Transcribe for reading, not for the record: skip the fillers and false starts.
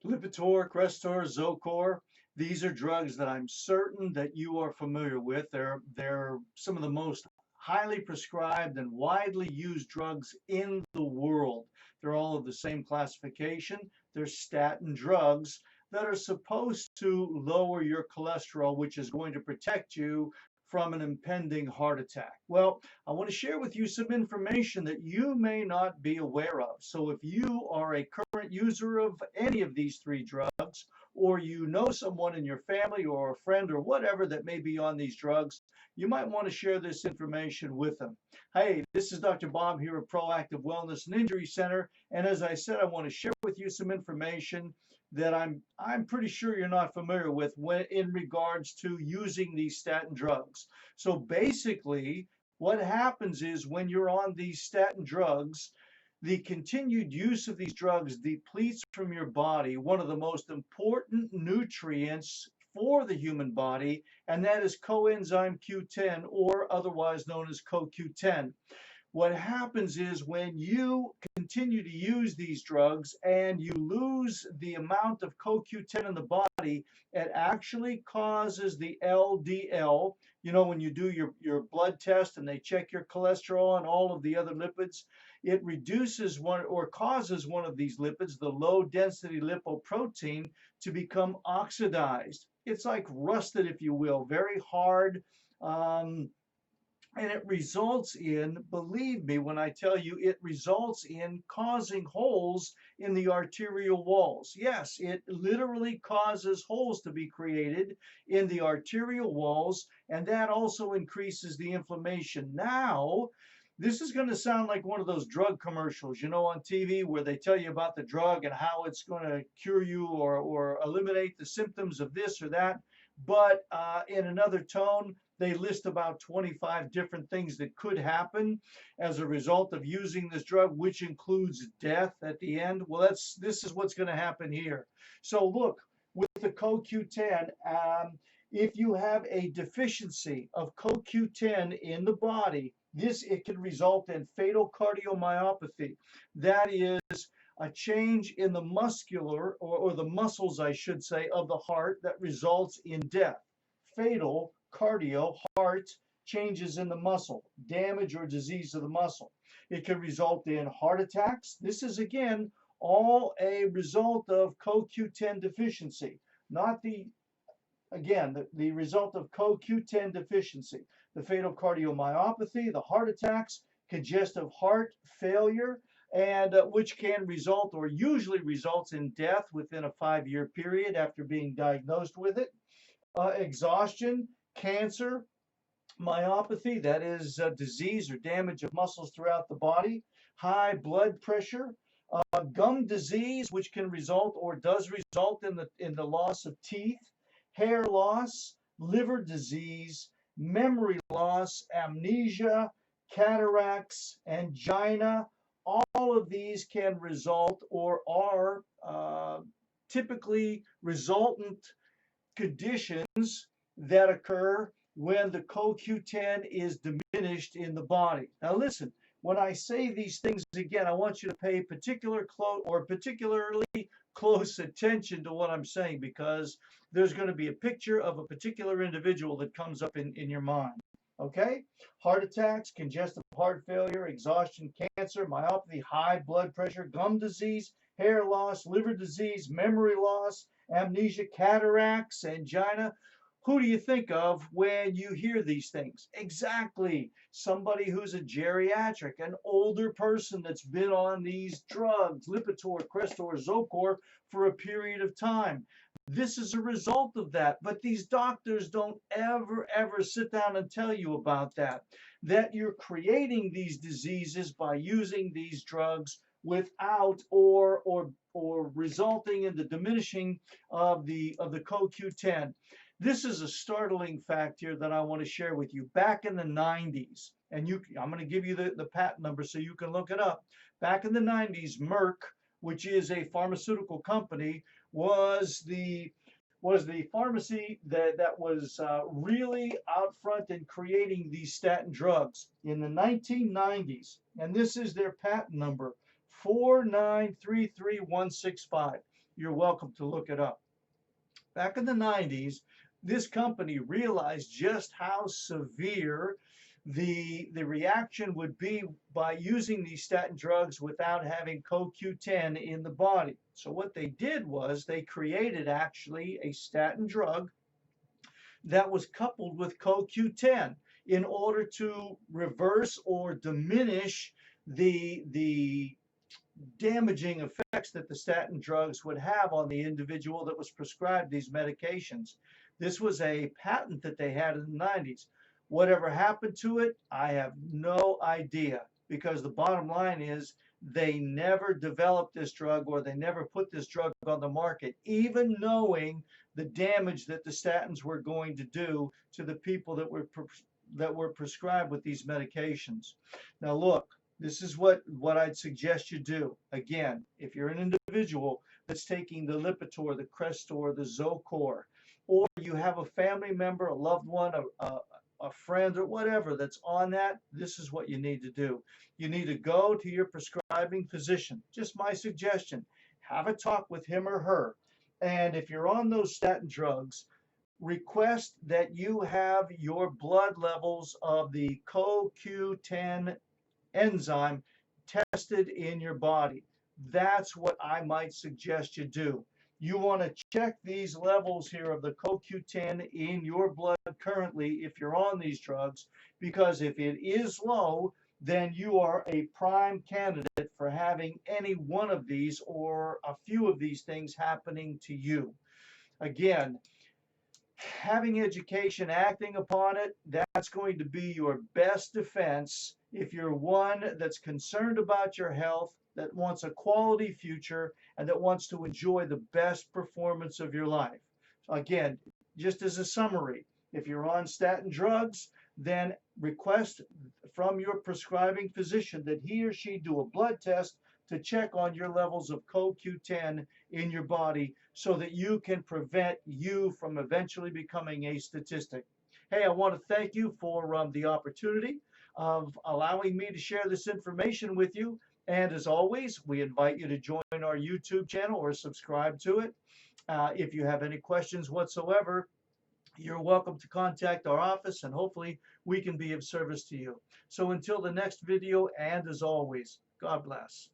Lipitor, Crestor, Zocor, these are drugs that I'm certain that you are familiar with. They're some of the most highly prescribed and widely used drugs in the world. They're all of the same classification. They're statin drugs that are supposed to lower your cholesterol, which is going to protect you from an impending heart attack. Well, I want to share with you some information that you may not be aware of. So if you are a current user of any of these three drugs, or you know someone in your family or a friend or whatever that may be on these drugs, you might want to share this information with them. Hey, this is Dr. Bob here at Proactive Wellness and Injury Center, and as I said, I want to share with you some information that I'm pretty sure you're not familiar with when in regards to using these statin drugs. So basically, what happens is when you're on these statin drugs, the continued use of these drugs depletes from your body one of the most important nutrients for the human body, and that is coenzyme Q10, or otherwise known as CoQ10. What happens is when you continue to use these drugs and you lose the amount of CoQ10 in the body, it actually causes the LDL. You know, when you do your blood test and they check your cholesterol and all of the other lipids, it reduces one or causes one of these lipids, the low density lipoprotein, to become oxidized. It's like rusted, if you will, very hard. And it results in, believe me when I tell you, it results in causing holes in the arterial walls. Yes, it literally causes holes to be created in the arterial walls, and that also increases the inflammation. Now, this is going to sound like one of those drug commercials, you know, on TV where they tell you about the drug and how it's going to cure you or eliminate the symptoms of this or that. But in another tone, they list about 25 different things that could happen as a result of using this drug, which includes death at the end. Well, this is what's going to happen here. So look, with the CoQ10, if you have a deficiency of CoQ10 in the body, it can result in fatal cardiomyopathy. That is a change in the muscular or the muscles, I should say, of the heart that results in death. Fatal cardio, heart, changes in the muscle, damage or disease of the muscle. It can result in heart attacks. This is, again, all a result of CoQ10 deficiency, not the result of CoQ10 deficiency, the fatal cardiomyopathy, the heart attacks, congestive heart failure, and which can result or usually results in death within a 5-year period after being diagnosed with it. Exhaustion, cancer, myopathy, that is disease or damage of muscles throughout the body, high blood pressure, gum disease, which can result or does result in the loss of teeth, hair loss, liver disease, memory loss, amnesia, cataracts, angina. All of these can result or are typically resultant conditions that occur when the CoQ10 is diminished in the body. Now listen, when I say these things again, I want you to pay particularly close attention to what I'm saying, because there's going to be a picture of a particular individual that comes up in your mind. Okay? Heart attacks, congestive heart failure, exhaustion, cancer, myopathy, high blood pressure, gum disease, hair loss, liver disease, memory loss, amnesia, cataracts, angina. Who do you think of when you hear these things? Exactly. Somebody who's a geriatric, an older person that's been on these drugs, Lipitor, Crestor, Zocor, for a period of time. This is a result of that. But these doctors don't ever sit down and tell you about that. That you're creating these diseases by using these drugs without or resulting in the diminishing of the CoQ10. This is a startling fact here that I want to share with you. Back in the 90s, and I'm going to give you the patent number so you can look it up. Back in the 90s, Merck, which is a pharmaceutical company, was the pharmacy that was really out front in creating these statin drugs in the 1990s. And this is their patent number, 4933165. you're welcome to look it up. Back in the 90s, this company realized just how severe the reaction would be by using these statin drugs without having CoQ10 in the body. So what they did was they created actually a statin drug that was coupled with CoQ10 in order to reverse or diminish the damaging effects that the statin drugs would have on the individual that was prescribed these medications. This was a patent that they had in the 90s. Whatever happened to it, I have no idea, because the bottom line is they never developed this drug, or they never put this drug on the market, even knowing the damage that the statins were going to do to the people that were prescribed with these medications. Now look, this is what I'd suggest you do. Again, if you're an individual that's taking the Lipitor, the Crestor, the Zocor, or you have a family member, a loved one, a friend, or whatever that's on that, this is what you need to do. You need to go to your prescribing physician. Just my suggestion. Have a talk with him or her. And if you're on those statin drugs, request that you have your blood levels of the CoQ10 enzyme tested in your body. That's what I might suggest you do. You want to check these levels here of the CoQ10 in your blood currently if you're on these drugs, because if it is low, then you are a prime candidate for having any one of these or a few of these things happening to you. Again, having education, acting upon it, that's going to be your best defense if you're one that's concerned about your health, that wants a quality future, and that wants to enjoy the best performance of your life. So again, just as a summary, if you're on statin drugs, then request from your prescribing physician that he or she do a blood test to check on your levels of CoQ10 in your body so that you can prevent you from eventually becoming a statistic. Hey, I want to thank you for the opportunity of allowing me to share this information with you. And as always, we invite you to join our YouTube channel or subscribe to it. If you have any questions whatsoever, you're welcome to contact our office, and hopefully we can be of service to you. So until the next video, and as always, God bless.